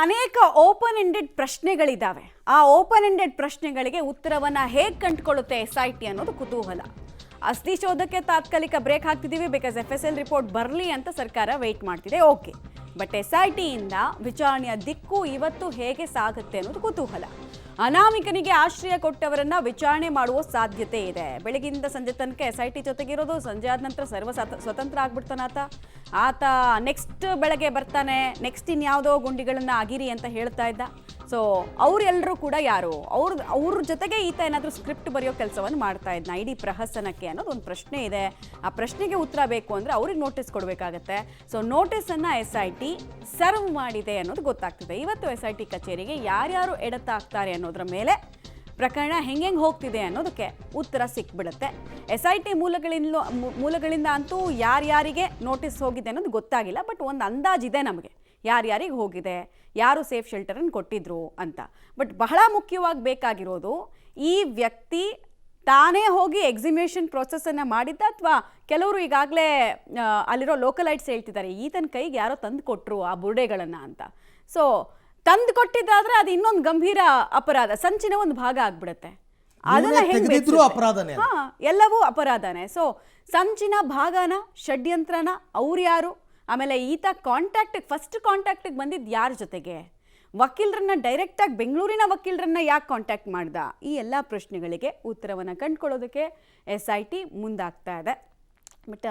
ಅನೇಕ open ended ಪ್ರಶ್ನೆಗಳಿದ್ದಾವೆ. ಆ open ended ಪ್ರಶ್ನೆಗಳಿಗೆ ಉತ್ತರವನ್ನ ಹೇಗೆ ಕಂಡುಕೊಳ್ಳುತ್ತೆ SIT ಅನ್ನೋದು ಕುತೂಹಲ. ಅಸ್ಥಿ ಶೋಧಕ್ಕೆ ತಾತ್ಕಾಲಿಕ ಬ್ರೇಕ್ ಹಾಕ್ತಿದ್ದೀವಿ ಬಿಕಾಸ್ FSL ರಿಪೋರ್ಟ್ ಬರಲಿ ಅಂತ ಸರ್ಕಾರ ವೇಟ್ ಮಾಡ್ತಿದೆ. ಓಕೆ, ಬಟ್ SIT ಇಂದ ವಿಚಾರಣೆಯ ದಿಕ್ಕು ಇವತ್ತು ಹೇಗೆ ಸಾಗುತ್ತೆ ಅನ್ನೋದು ಕುತೂಹಲ. ಅನಾಮಿಕನಿಗೆ ಆಶ್ರಯ ಕೊಟ್ಟವರನ್ನ ವಿಚಾರಣೆ ಮಾಡುವ ಸಾಧ್ಯತೆ ಇದೆ. ಬೆಳಗಿನಿಂದ ಸಂಜೆ ತನಕ SIT ಜೊತೆಗಿರೋದು, ಸಂಜೆ ಆದ ನಂತರ ಸ್ವತಂತ್ರ ಆಗ್ಬಿಡ್ತಾನ ಆತ ನೆಕ್ಸ್ಟ್ ಬೆಳಗ್ಗೆ ಬರ್ತಾನೆ, ನೆಕ್ಸ್ಟ್ ಇನ್ಯಾವುದೋ ಗುಂಡಿಗಳನ್ನ ಅಗಿರಿ ಅಂತ ಹೇಳ್ತಾ ಇದ್ದ. ಸೊ ಅವರೆಲ್ಲರೂ ಕೂಡ ಯಾರು, ಅವ್ರ ಜೊತೆಗೆ ಈತ ಏನಾದರೂ ಸ್ಕ್ರಿಪ್ಟ್ ಬರೆಯೋ ಕೆಲಸವನ್ನು ಮಾಡ್ತಾ ಇದ್ನ ಇಡೀ ಪ್ರಹಸನಕ್ಕೆ ಅನ್ನೋದು ಒಂದು ಪ್ರಶ್ನೆ ಇದೆ. ಆ ಪ್ರಶ್ನೆಗೆ ಉತ್ತರ ಬೇಕು ಅಂದರೆ ಅವ್ರಿಗೆ ನೋಟಿಸ್ ಕೊಡಬೇಕಾಗತ್ತೆ. ಸೊ ನೋಟಿಸನ್ನು SIT ಸರ್ವ್ ಮಾಡಿದೆ ಅನ್ನೋದು ಗೊತ್ತಾಗ್ತಿದೆ. ಇವತ್ತು SIT ಕಚೇರಿಗೆ ಯಾರ್ಯಾರು ಎಡತಾಗ್ತಾರೆ ಅನ್ನೋದ್ರ ಮೇಲೆ ಪ್ರಕರಣ ಹೆಂಗೆ ಹೋಗ್ತಿದೆ ಅನ್ನೋದಕ್ಕೆ ಉತ್ತರ ಸಿಕ್ಬಿಡುತ್ತೆ. SIT ಮೂಲಗಳಿಂದ ಅಂತೂ ಯಾರ್ಯಾರಿಗೆ ನೋಟಿಸ್ ಹೋಗಿದೆ ಅನ್ನೋದು ಗೊತ್ತಾಗಿಲ್ಲ, ಬಟ್ ಒಂದು ಅಂದಾಜಿದೆ ನಮಗೆ ಯಾರ್ಯಾರಿಗೆ ಹೋಗಿದೆ, ಯಾರು ಸೇಫ್ ಶೆಲ್ಟರನ್ನು ಕೊಟ್ಟಿದ್ರು ಅಂತ. ಬಟ್ ಬಹಳ ಮುಖ್ಯವಾಗಿ ಬೇಕಾಗಿರೋದು, ಈ ವ್ಯಕ್ತಿ ತಾನೇ ಹೋಗಿ ಎಕ್ಸಿಮಿಷನ್ ಪ್ರೊಸೆಸನ್ನು ಮಾಡಿದ್ದ ಅಥವಾ ಕೆಲವರು ಈಗಾಗಲೇ ಅಲ್ಲಿರೋ ಲೋಕಲೈಟ್ಸ್ ಹೇಳ್ತಿದ್ದಾರೆ ಈತನ ಕೈಗೆ ಯಾರೋ ತಂದು ಕೊಟ್ಟರು ಆ ಬುರುಡೆಗಳನ್ನು ಅಂತ. ಸೊ ತಂದು ಕೊಟ್ಟಿದ್ದಾದ್ರೆ ಅದು ಇನ್ನೊಂದು ಗಂಭೀರ ಅಪರಾಧ, ಸಂಚಿನ ಒಂದು ಭಾಗ ಆಗ್ಬಿಡುತ್ತೆ. ಅದನ್ನ ಎಲ್ಲವೂ ಅಪರಾಧನೇ. ಸೊ ಸಂಚಿನ ಭಾಗನ, ಷಡ್ಯಂತ್ರನ, ಅವ್ರು ಯಾರು, ಆಮೇಲೆ ಈತ ಫಸ್ಟ್ ಕಾಂಟ್ಯಾಕ್ಟಿಗೆ ಬಂದಿದ್ದು ಯಾರ ಜೊತೆಗೆ, ವಕೀಲರನ್ನ ಡೈರೆಕ್ಟಾಗಿ ಬೆಂಗಳೂರಿನ ವಕೀಲರನ್ನ ಯಾಕೆ ಕಾಂಟ್ಯಾಕ್ಟ್ ಮಾಡ್ದ, ಈ ಎಲ್ಲ ಪ್ರಶ್ನೆಗಳಿಗೆ ಉತ್ತರವನ್ನು ಕಂಡುಕೊಳ್ಳೋದಕ್ಕೆ SIT ಮುಂದಾಗ್ತಾ ಇದೆ. ಬಟ್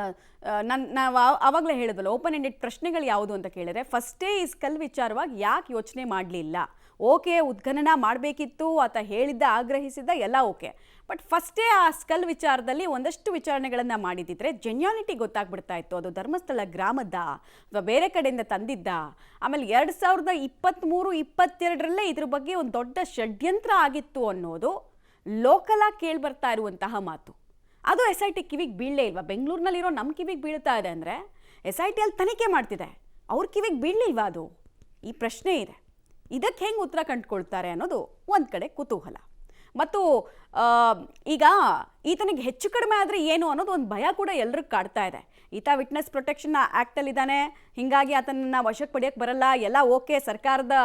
ನಾವು ಆವಾಗಲೇ ಹೇಳಿದ್ವಲ್ಲ, ಓಪನ್ ಎಂಡೆಡ್ ಪ್ರಶ್ನೆಗಳು ಯಾವುದು ಅಂತ ಕೇಳಿದ್ರೆ, ಫಸ್ಟೇ ಈ ಸ್ಕಲ್ ವಿಚಾರವಾಗಿ ಯಾಕೆ ಯೋಚನೆ ಮಾಡಲಿಲ್ಲ. ಓಕೆ, ಉದ್ಖನನ ಮಾಡಬೇಕಿತ್ತು, ಆತ ಹೇಳಿದ್ದ, ಆಗ್ರಹಿಸಿದ್ದ ಎಲ್ಲ ಓಕೆ, ಬಟ್ ಫಸ್ಟೇ ಆ ಸ್ಕಲ್ ವಿಚಾರದಲ್ಲಿ ಒಂದಷ್ಟು ವಿಚಾರಣೆಗಳನ್ನು ಮಾಡಿದ್ದಿದ್ರೆ ಜೆನ್ಯಾಲಿಟಿ ಗೊತ್ತಾಗ್ಬಿಡ್ತಾ ಇತ್ತು. ಅದು ಧರ್ಮಸ್ಥಳ ಗ್ರಾಮದ ಅಥವಾ ಬೇರೆ ಕಡೆಯಿಂದ ತಂದಿದ್ದ. ಆಮೇಲೆ 2023-22 ಇದ್ರ ಬಗ್ಗೆ ಒಂದು ದೊಡ್ಡ ಷಡ್ಯಂತ್ರ ಆಗಿತ್ತು ಅನ್ನೋದು ಲೋಕಲಾಗಿ ಕೇಳಿಬರ್ತಾ ಇರುವಂತಹ ಮಾತು. ಅದು SIT ಕಿವಿಗೆ ಬೀಳಲೇ ಇಲ್ವಾ? ಬೆಂಗಳೂರಿನಲ್ಲಿರೋ ನಮ್ಮ ಕಿವಿಗೆ ಬೀಳ್ತಾ ಇದೆ ಅಂದರೆ SIT ಅಲ್ಲಿ ತನಿಖೆ ಮಾಡ್ತಿದೆ, ಅವ್ರ ಕಿವಿಗೆ ಬೀಳಲಿಲ್ವಾ? ಅದು ಈ ಪ್ರಶ್ನೆ ಇದೆ. ಇದಕ್ಕೆ ಹೆಂಗೆ ಉತ್ತರ ಕಂಡುಕೊಳ್ತಾರೆ ಅನ್ನೋದು ಒಂದು ಕಡೆ ಕುತೂಹಲ. ಮತ್ತು ಈಗ ಈತನಿಗೆ ಹೆಚ್ಚು ಕಡಿಮೆ ಆದರೆ ಏನು ಅನ್ನೋದು ಒಂದು ಭಯ ಕೂಡ ಎಲ್ರಿಗೂ ಕಾಡ್ತಾ ಇದೆ. ಈತ ವಿಟ್ನೆಸ್ ಪ್ರೊಟೆಕ್ಷನ್ ಆ್ಯಕ್ಟಲ್ಲಿದ್ದಾನೆ, ಹೀಗಾಗಿ ಆತನನ್ನು ವಶಕ್ಕೆ ಪಡೆಯೋಕ್ಕೆ ಬರಲ್ಲ, ಎಲ್ಲ ಓಕೆ, ಸರ್ಕಾರದ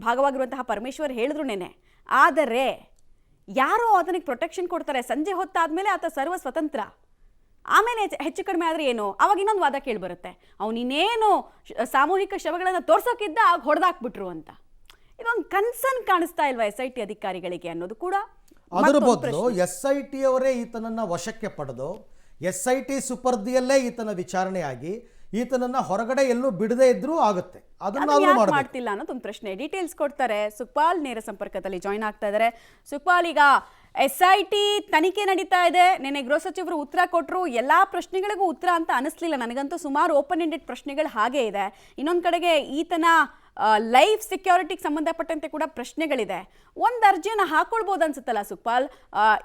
ಭಾಗವಾಗಿರುವಂತಹ ಪರಮೇಶ್ವರ್ ಹೇಳಿದ್ರು ನೆನೆ. ಆದರೆ ಯಾರೋ ಆತನಿಗೆ ಪ್ರೊಟೆಕ್ಷನ್ ಕೊಡ್ತಾರೆ, ಸಂಜೆ ಹೊತ್ತಾದಮೇಲೆ ಆತ ಸರ್ವ ಸ್ವತಂತ್ರ, ಆಮೇಲೆ ಹೆಚ್ಚು ಕಡಿಮೆ ಆದರೆ ಏನು, ಅವಾಗ ಇನ್ನೊಂದು ವಾದ ಕೇಳಿಬರುತ್ತೆ, ಅವನಿನ್ನೇನು ಸಾಮೂಹಿಕ ಶವಗಳನ್ನು ತೋರ್ಸೋಕ್ಕಿದ್ದ ಆಗ ಹೊಡೆದಾಕ್ಬಿಟ್ರು ಅಂತ. ಇದೊಂದು ಕನ್ಸರ್ನ್ ಕಾಣಿಸ್ತಾ ಇಲ್ವಾ SIT ಅಧಿಕಾರಿಗಳಿಗೆ ಅನ್ನೋದು ಕೂಡ. ಅದರ ಬದಲು SIT ಅವರೇ ಈತನನ್ನ ವಶಕ್ಕೆ ಪಡೆದು SIT ಸುಪರ್ದಿಯಲ್ಲೇ ಈತನ ವಿಚಾರಣೆಯಾಗಿ ಈತನನ್ನ ಹೊರಗಡೆ ಎಲ್ಲೂ ಬಿಡದೇ ಇದ್ರೂ ಆಗುತ್ತೆ. ಅದನ್ನ ಮಾಡ್ತಿಲ್ಲ ಅನ್ನೋದೊಂದು ಪ್ರಶ್ನೆ. ಡೀಟೇಲ್ಸ್ ಕೊಡ್ತಾರೆ ಸುಕ್ಪಾಲ್, ನೇರ ಸಂಪರ್ಕದಲ್ಲಿ ಜಾಯ್ನ್ ಆಗ್ತಾ ಇದ್ದಾರೆ. ಸುಕ್ಪಾಲ್, ಈಗ SIT ತನಿಖೆ ನಡೀತಾ ಇದೆ. ನೆನ್ನೆ ಗೃಹ ಸಚಿವರು ಉತ್ತರ ಕೊಟ್ಟರು, ಎಲ್ಲಾ ಪ್ರಶ್ನೆಗಳಿಗೂ ಉತ್ತರ ಅಂತ ಅನಿಸ್ಲಿಲ್ಲ ನನಗಂತೂ. ಸುಮಾರು ಓಪನ್ ಎಂಡೆಡ್ ಪ್ರಶ್ನೆಗಳು ಹಾಗೆ ಇದೆ. ಇನ್ನೊಂದು ಕಡೆಗೆ ಈತನ ಲೈಫ್ ಸೆಕ್ಯೂರಿಟಿಗೆ ಸಂಬಂಧಪಟ್ಟಂತೆ ಕೂಡ ಪ್ರಶ್ನೆಗಳಿದೆ. ಒಂದು ಅರ್ಜಿಯನ್ನು ಹಾಕೊಳ್ಬೋದು ಅನ್ಸುತ್ತಲ್ಲ ಸುಕ್ಪಾಲ್,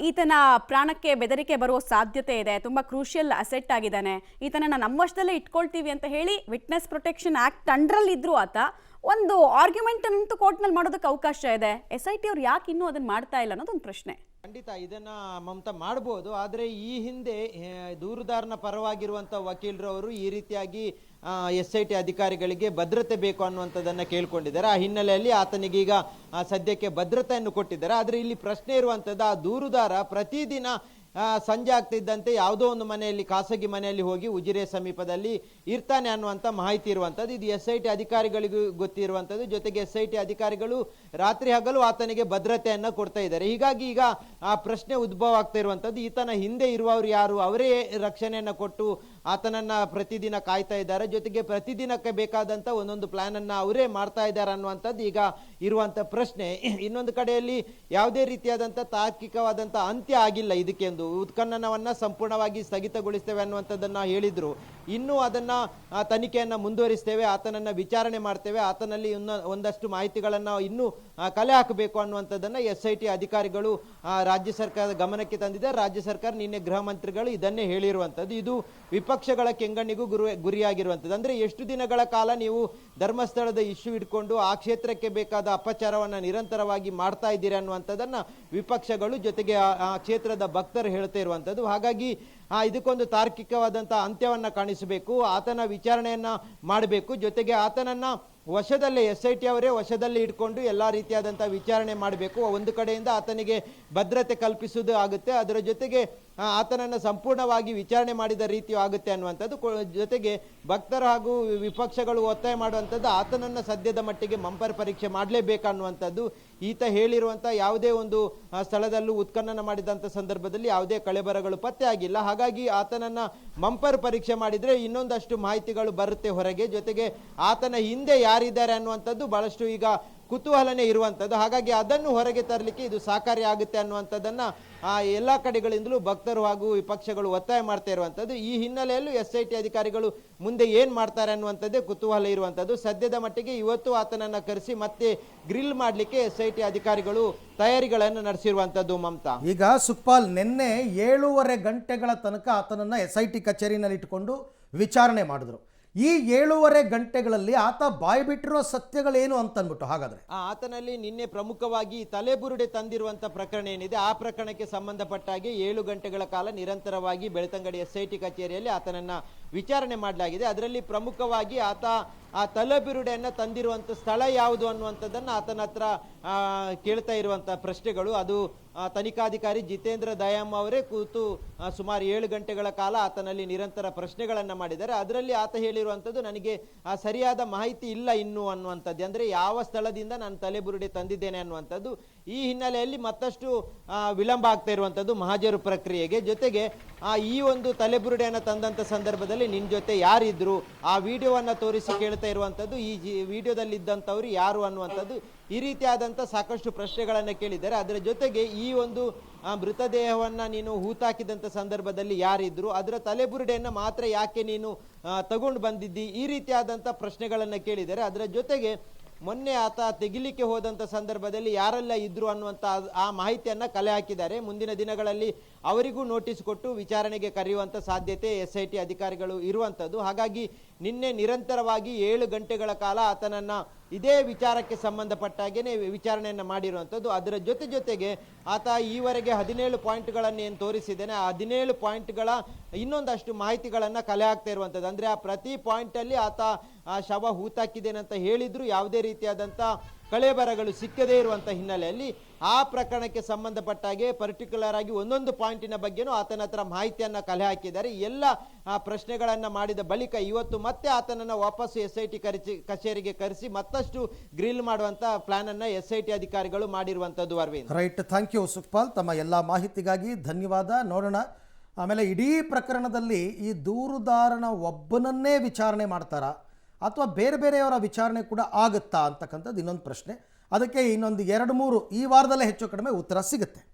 ಈತನ ಪ್ರಾಣಕ್ಕೆ ಬೆದರಿಕೆ ಬರುವ ಸಾಧ್ಯತೆ ಇದೆ, ತುಂಬ ಕ್ರೂಷಿಯಲ್ ಅಸೆಟ್ ಆಗಿದ್ದಾನೆ, ಈತನನ್ನು ನಮ್ಮ ವಶದಲ್ಲೇ ಇಟ್ಕೊಳ್ತೀವಿ ಅಂತ ಹೇಳಿ ವಿಟ್ನೆಸ್ ಪ್ರೊಟೆಕ್ಷನ್ ಆ್ಯಕ್ಟ್ ಅಂಡರಲ್ಲಿ ಇದ್ರೂ ಆತ ಒಂದು ಆರ್ಗ್ಯುಮೆಂಟ್ ಅಂತೂ ಕೋರ್ಟ್ನಲ್ಲಿ ಮಾಡೋದಕ್ಕೆ ಅವಕಾಶ ಇದೆ. SIT ಅವ್ರು ಯಾಕೆ ಇನ್ನೂ ಅದನ್ನು ಮಾಡ್ತಾ ಇಲ್ಲ ಅನ್ನೋದೊಂದು ಪ್ರಶ್ನೆ. ಖಂಡಿತ ಇದನ್ನ ಮಮತಾ ಮಾಡ್ಬೋದು, ಆದರೆ ಈ ಹಿಂದೆ ದೂರುದಾರನ ಪರವಾಗಿರುವಂಥ ವಕೀಲರವರು ಈ ರೀತಿಯಾಗಿ SIT ಅಧಿಕಾರಿಗಳಿಗೆ ಭದ್ರತೆ ಬೇಕು ಅನ್ನುವಂಥದ್ದನ್ನು ಕೇಳ್ಕೊಂಡಿದ್ದಾರೆ. ಆ ಹಿನ್ನೆಲೆಯಲ್ಲಿ ಆತನಿಗೀಗ ಸದ್ಯಕ್ಕೆ ಭದ್ರತೆಯನ್ನು ಕೊಟ್ಟಿದ್ದಾರೆ. ಆದರೆ ಇಲ್ಲಿ ಪ್ರಶ್ನೆ ಇರುವಂಥದ್ದು, ಆ ದೂರುದಾರ ಪ್ರತಿದಿನ ಸಂಜೆ ಆಗ್ತಿದ್ದಂತೆ ಯಾವುದೋ ಒಂದು ಮನೆಯಲ್ಲಿ, ಖಾಸಗಿ ಮನೆಯಲ್ಲಿ ಹೋಗಿ ಉಜಿರೆ ಸಮೀಪದಲ್ಲಿ ಇರ್ತಾನೆ ಅನ್ನುವಂಥ ಮಾಹಿತಿ ಇರುವಂಥದ್ದು. ಇದು SIT ಅಧಿಕಾರಿಗಳಿಗೂ ಗೊತ್ತಿರುವಂಥದ್ದು. ಜೊತೆಗೆ SIT ಅಧಿಕಾರಿಗಳು ರಾತ್ರಿ ಹಗಲು ಆತನಿಗೆ ಭದ್ರತೆಯನ್ನು ಕೊಡ್ತಾ ಇದ್ದಾರೆ. ಹೀಗಾಗಿ ಈಗ ಆ ಪ್ರಶ್ನೆ ಉದ್ಭವ ಆಗ್ತಾ ಇರುವಂಥದ್ದು, ಈತನ ಹಿಂದೆ ಇರುವವರು ಯಾರು, ಅವರೇ ರಕ್ಷಣೆಯನ್ನು ಕೊಟ್ಟು ಆತನನ್ನ ಪ್ರತಿದಿನ ಕಾಯ್ತಾ ಇದ್ದಾರೆ, ಜೊತೆಗೆ ಪ್ರತಿದಿನಕ್ಕೆ ಬೇಕಾದಂಥ ಒಂದೊಂದು ಪ್ಲಾನನ್ನು ಅವರೇ ಮಾಡ್ತಾ ಇದ್ದಾರೆ ಅನ್ನುವಂಥದ್ದು ಈಗ ಇರುವಂಥ ಪ್ರಶ್ನೆ. ಇನ್ನೊಂದು ಕಡೆಯಲ್ಲಿ ಯಾವುದೇ ರೀತಿಯಾದಂಥ ತಾರ್ಕಿಕವಾದಂಥ ಅಂತ್ಯ ಆಗಿಲ್ಲ ಇದಕ್ಕೆಂದು. ಉತ್ಖನನವನ್ನು ಸಂಪೂರ್ಣವಾಗಿ ಸ್ಥಗಿತಗೊಳಿಸ್ತೇವೆ ಅನ್ನುವಂಥದ್ದನ್ನು ಹೇಳಿದ್ರು. ಇನ್ನೂ ಅದನ್ನು ತನಿಖೆಯನ್ನು ಮುಂದುವರಿಸ್ತೇವೆ, ಆತನನ್ನು ವಿಚಾರಣೆ ಮಾಡ್ತೇವೆ, ಆತನಲ್ಲಿ ಒಂದಷ್ಟು ಮಾಹಿತಿಗಳನ್ನು ಇನ್ನೂ ಕಲೆ ಹಾಕಬೇಕು ಅನ್ನುವಂಥದ್ದನ್ನು SIT ಅಧಿಕಾರಿಗಳು ರಾಜ್ಯ ಸರ್ಕಾರದ ಗಮನಕ್ಕೆ ತಂದಿದ್ದಾರೆ. ರಾಜ್ಯ ಸರ್ಕಾರ ನಿನ್ನೆ ಗೃಹ ಮಂತ್ರಿಗಳು ಇದನ್ನೇ ಹೇಳಿರುವಂಥದ್ದು. ಇದು ವಿಪಕ್ಷಗಳ ಕೆಂಗಣ್ಣಿಗೂ ಗುರಿಯಾಗಿರುವಂಥದ್ದು. ಅಂದರೆ ಎಷ್ಟು ದಿನಗಳ ಕಾಲ ನೀವು ಧರ್ಮಸ್ಥಳದ ಇಶ್ಯೂ ಇಟ್ಕೊಂಡು ಆ ಕ್ಷೇತ್ರಕ್ಕೆ ಬೇಕಾದ ಅಪಚಾರವನ್ನು ನಿರಂತರವಾಗಿ ಮಾಡ್ತಾ ಇದ್ದೀರಿ ಅನ್ನುವಂಥದ್ದನ್ನು ವಿಪಕ್ಷಗಳು, ಜೊತೆಗೆ ಆ ಕ್ಷೇತ್ರದ ಭಕ್ತರು ಹೇಳ್ತಾ ಇರುವಂಥದ್ದು. ಹಾಗಾಗಿ ಇದಕ್ಕೊಂದು ತಾರ್ಕಿಕವಾದಂಥ ಅಂತ್ಯವನ್ನು ಕಾಣಿಸಬೇಕು, ಆತನ ವಿಚಾರಣೆಯನ್ನು ಮಾಡಬೇಕು, ಜೊತೆಗೆ ಆತನನ್ನು ವಶದಲ್ಲೇ SIT ಅವರೇ ವಶದಲ್ಲಿ ಇಟ್ಕೊಂಡು ಎಲ್ಲ ರೀತಿಯಾದಂಥ ವಿಚಾರಣೆ ಮಾಡಬೇಕು. ಒಂದು ಕಡೆಯಿಂದ ಆತನಿಗೆ ಭದ್ರತೆ ಕಲ್ಪಿಸುವುದು ಆಗುತ್ತೆ, ಅದರ ಜೊತೆಗೆ ಆತನನ್ನು ಸಂಪೂರ್ಣವಾಗಿ ವಿಚಾರಣೆ ಮಾಡಿದ ರೀತಿಯೂ ಆಗುತ್ತೆ ಅನ್ನುವಂಥದ್ದು. ಜೊತೆಗೆ ಭಕ್ತರು ಹಾಗೂ ವಿಪಕ್ಷಗಳು ಒತ್ತಾಯ ಮಾಡುವಂಥದ್ದು ಆತನನ್ನು ಸದ್ಯದ ಮಟ್ಟಿಗೆ ಮಂಪರ್ ಪರೀಕ್ಷೆ ಮಾಡಲೇಬೇಕನ್ನುವಂಥದ್ದು. ಈತ ಹೇಳಿರುವಂಥ ಯಾವುದೇ ಒಂದು ಸ್ಥಳದಲ್ಲೂ ಉತ್ಖನನ ಮಾಡಿದಂಥ ಸಂದರ್ಭದಲ್ಲಿ ಯಾವುದೇ ಕಳೆಬರಗಳು ಪತ್ತೆ ಆಗಿಲ್ಲ. ಹಾಗಾಗಿ ಆತನನ್ನು ಮಂಪರ್ ಪರೀಕ್ಷೆ ಮಾಡಿದರೆ ಇನ್ನೊಂದಷ್ಟು ಮಾಹಿತಿಗಳು ಬರುತ್ತೆ ಹೊರಗೆ. ಜೊತೆಗೆ ಆತನ ಹಿಂದೆ ಯಾರಿದ್ದಾರೆ ಅನ್ನುವಂಥದ್ದು ಬಹಳಷ್ಟು ಈಗ ಕುತೂಹಲನೇ ಇರುವಂಥದ್ದು. ಹಾಗಾಗಿ ಅದನ್ನು ಹೊರಗೆ ತರಲಿಕ್ಕೆ ಇದು ಸಹಕಾರಿ ಆಗುತ್ತೆ ಅನ್ನುವಂಥದ್ದನ್ನು ಎಲ್ಲ ಕಡೆಗಳಿಂದಲೂ ಭಕ್ತರು ಹಾಗೂ ವಿಪಕ್ಷಗಳು ಒತ್ತಾಯ ಮಾಡ್ತಾ ಇರುವಂಥದ್ದು. ಈ ಹಿನ್ನೆಲೆಯಲ್ಲೂ SIT ಅಧಿಕಾರಿಗಳು ಮುಂದೆ ಏನು ಮಾಡ್ತಾರೆ ಅನ್ನುವಂಥದ್ದೇ ಕುತೂಹಲ ಇರುವಂಥದ್ದು. ಸದ್ಯದ ಮಟ್ಟಿಗೆ ಇವತ್ತು ಆತನನ್ನು ಕರೆಸಿ ಮತ್ತೆ ಗ್ರಿಲ್ ಮಾಡಲಿಕ್ಕೆ SIT ಅಧಿಕಾರಿಗಳು ತಯಾರಿಗಳನ್ನು ನಡೆಸಿರುವಂಥದ್ದು. ಮಮತಾ, ಈಗ ಸುಕ್ಪಾಲ್, ನಿನ್ನೆ 7.5 ಗಂಟೆಗಳ ತನಕ ಆತನನ್ನು SIT ಕಚೇರಿನಲ್ಲಿ ಇಟ್ಕೊಂಡು ವಿಚಾರಣೆ ಮಾಡಿದ್ರು. ಈ 7.5 ಗಂಟೆಗಳಲ್ಲಿ ಆತ ಬಾಯ್ಬಿಟ್ಟಿರೋ ಸತ್ಯಗಳೇನು ಅಂತನ್ಬಿಟ್ಟು ಹಾಗಾದ್ರೆ ಆತನಲ್ಲಿ ನಿನ್ನೆ ಪ್ರಮುಖವಾಗಿ ತಲೆಬುರುಡೆ ತಂದಿರುವಂತ ಪ್ರಕರಣ ಏನಿದೆ, ಆ ಪ್ರಕರಣಕ್ಕೆ ಸಂಬಂಧಪಟ್ಟ ಹಾಗೆ 7 ಗಂಟೆಗಳ ಕಾಲ ನಿರಂತರವಾಗಿ ಬೆಳ್ತಂಗಡಿ SIT ಕಚೇರಿಯಲ್ಲಿ ಆತನನ್ನ ವಿಚಾರಣೆ ಮಾಡಲಾಗಿದೆ. ಅದರಲ್ಲಿ ಪ್ರಮುಖವಾಗಿ ಆತ ಆ ತಲೆಬುರುಡೆಯನ್ನು ತಂದಿರುವಂಥ ಸ್ಥಳ ಯಾವುದು ಅನ್ನುವಂಥದ್ದನ್ನು ಆತನ ಹತ್ರ ಕೇಳ್ತಾ ಇರುವಂಥ ಪ್ರಶ್ನೆಗಳು. ಅದು ತನಿಖಾಧಿಕಾರಿ ಜಿತೇಂದ್ರ ದಯಾಮ್ ಅವರೇ ಕೂತು ಸುಮಾರು 7 ಗಂಟೆಗಳ ಕಾಲ ಆತನಲ್ಲಿ ನಿರಂತರ ಪ್ರಶ್ನೆಗಳನ್ನು ಮಾಡಿದ್ದಾರೆ. ಅದರಲ್ಲಿ ಆತ ಹೇಳಿರುವಂಥದ್ದು, ನನಗೆ ಸರಿಯಾದ ಮಾಹಿತಿ ಇಲ್ಲ ಇನ್ನು ಅನ್ನುವಂಥದ್ದು, ಅಂದರೆ ಯಾವ ಸ್ಥಳದಿಂದ ನಾನು ತಲೆಬುರುಡೆ ತಂದಿದ್ದೇನೆ ಅನ್ನುವಂಥದ್ದು. ಈ ಹಿನ್ನೆಲೆಯಲ್ಲಿ ಮತ್ತಷ್ಟು ವಿಳಂಬ ಆಗ್ತಾ ಇರುವಂಥದ್ದು ಮಹಾಜರು ಪ್ರಕ್ರಿಯೆಗೆ. ಜೊತೆಗೆ ಈ ಒಂದು ತಲೆಬುರುಡೆಯನ್ನು ತಂದಂಥ ಸಂದರ್ಭದಲ್ಲಿ ನಿನ್ನ ಜೊತೆ ಯಾರಿದ್ರು, ಆ ವಿಡಿಯೋವನ್ನು ತೋರಿಸಿ ಕೇಳ್ತಾ ಇರುವಂಥದ್ದು, ಈ ವಿಡಿಯೋದಲ್ಲಿದ್ದಂಥವ್ರು ಯಾರು ಅನ್ನುವಂಥದ್ದು, ಈ ರೀತಿಯಾದಂಥ ಸಾಕಷ್ಟು ಪ್ರಶ್ನೆಗಳನ್ನು ಕೇಳಿದ್ದಾರೆ. ಅದರ ಜೊತೆಗೆ ಈ ಒಂದು ಮೃತದೇಹವನ್ನು ನೀನು ಹೂತಾಕಿದಂಥ ಸಂದರ್ಭದಲ್ಲಿ ಯಾರಿದ್ರು, ಅದರ ತಲೆಬುರುಡೆಯನ್ನು ಮಾತ್ರ ಯಾಕೆ ನೀನು ತಗೊಂಡು ಬಂದಿದ್ದಿ, ಈ ರೀತಿಯಾದಂಥ ಪ್ರಶ್ನೆಗಳನ್ನು ಕೇಳಿದ್ದಾರೆ. ಅದರ ಜೊತೆಗೆ ಮೊನ್ನೆ ಆತ ತೆಗಿಲಿಕ್ಕೆ ಹೋದಂಥ ಸಂದರ್ಭದಲ್ಲಿ ಯಾರೆಲ್ಲ ಇದ್ರು ಅನ್ನುವಂಥ ಆ ಮಾಹಿತಿಯನ್ನು ಕಲೆ ಹಾಕಿದ್ದಾರೆ. ಮುಂದಿನ ದಿನಗಳಲ್ಲಿ ಅವರಿಗೂ ನೋಟಿಸ್ ಕೊಟ್ಟು ವಿಚಾರಣೆಗೆ ಕರೆಯುವಂಥ ಸಾಧ್ಯತೆ SIT ಅಧಿಕಾರಿಗಳು ಇರುವಂಥದ್ದು. ಹಾಗಾಗಿ ನಿನ್ನೆ ನಿರಂತರವಾಗಿ 7 ಗಂಟೆಗಳ ಕಾಲ ಆತನನ್ನು ಇದೇ ವಿಚಾರಕ್ಕೆ ಸಂಬಂಧಪಟ್ಟಾಗೇನೆ ವಿಚಾರಣೆಯನ್ನು ಮಾಡಿರುವಂಥದ್ದು. ಅದರ ಜೊತೆಗೆ ಆತ ಈವರೆಗೆ 17 ಪಾಯಿಂಟ್ಗಳನ್ನು ಏನು ತೋರಿಸಿದ್ದೇನೆ, ಆ 17 ಪಾಯಿಂಟ್ಗಳ ಇನ್ನೊಂದಷ್ಟು ಮಾಹಿತಿಗಳನ್ನು ಕಲೆ ಹಾಕ್ತಾ ಇರುವಂಥದ್ದು. ಅಂದರೆ ಆ ಪ್ರತಿ ಪಾಯಿಂಟಲ್ಲಿ ಆತ ಶವ ಹೂತಾಕಿದ್ದೇನೆ ಅಂತ ಹೇಳಿದ್ರು ಯಾವುದೇ ರೀತಿಯಾದಂಥ ಕಳೆಬರಗಳು ಸಿಕ್ಕದೇ ಇರುವಂಥ ಹಿನ್ನೆಲೆಯಲ್ಲಿ ಆ ಪ್ರಕರಣಕ್ಕೆ ಸಂಬಂಧಪಟ್ಟಾಗೆ ಪರ್ಟಿಕ್ಯುಲರ್ ಆಗಿ ಒಂದೊಂದು ಪಾಯಿಂಟಿನ ಬಗ್ಗೆನೂ ಆತನ ಹತ್ರ ಮಾಹಿತಿಯನ್ನು ಕಲೆ ಹಾಕಿದ್ದಾರೆ. ಎಲ್ಲ ಪ್ರಶ್ನೆಗಳನ್ನು ಮಾಡಿದ ಬಳಿಕ ಇವತ್ತು ಮತ್ತೆ ಆತನನ್ನು ವಾಪಸ್ಸು SIT ಕಚೇರಿಗೆ ಕರೆಸಿ ಮತ್ತಷ್ಟು ಗ್ರಿಲ್ ಮಾಡುವಂಥ ಪ್ಲಾನನ್ನು SIT ಅಧಿಕಾರಿಗಳು ಮಾಡಿರುವಂಥದ್ದು. Arvind, right, thank you Sukhpal. ತಮ್ಮ ಎಲ್ಲ ಮಾಹಿತಿಗಾಗಿ ಧನ್ಯವಾದ. ನೋಡೋಣ ಆಮೇಲೆ ಇಡೀ ಪ್ರಕರಣದಲ್ಲಿ ಈ ದೂರುದಾರನ ಒಬ್ಬನನ್ನೇ ವಿಚಾರಣೆ ಮಾಡ್ತಾರಾ ಅಥವಾ ಬೇರೆ ಬೇರೆಯವರ ವಿಚಾರಣೆ ಕೂಡ ಆಗುತ್ತಾ ಅಂತಕ್ಕಂಥದ್ದು ಇನ್ನೊಂದು ಪ್ರಶ್ನೆ. ಅದಕ್ಕೆ ಇನ್ನೊಂದು 2-3 ಈ ವಾರದಲ್ಲೇ ಹೆಚ್ಚು ಕಡಿಮೆ ಉತ್ತರ ಸಿಗುತ್ತೆ.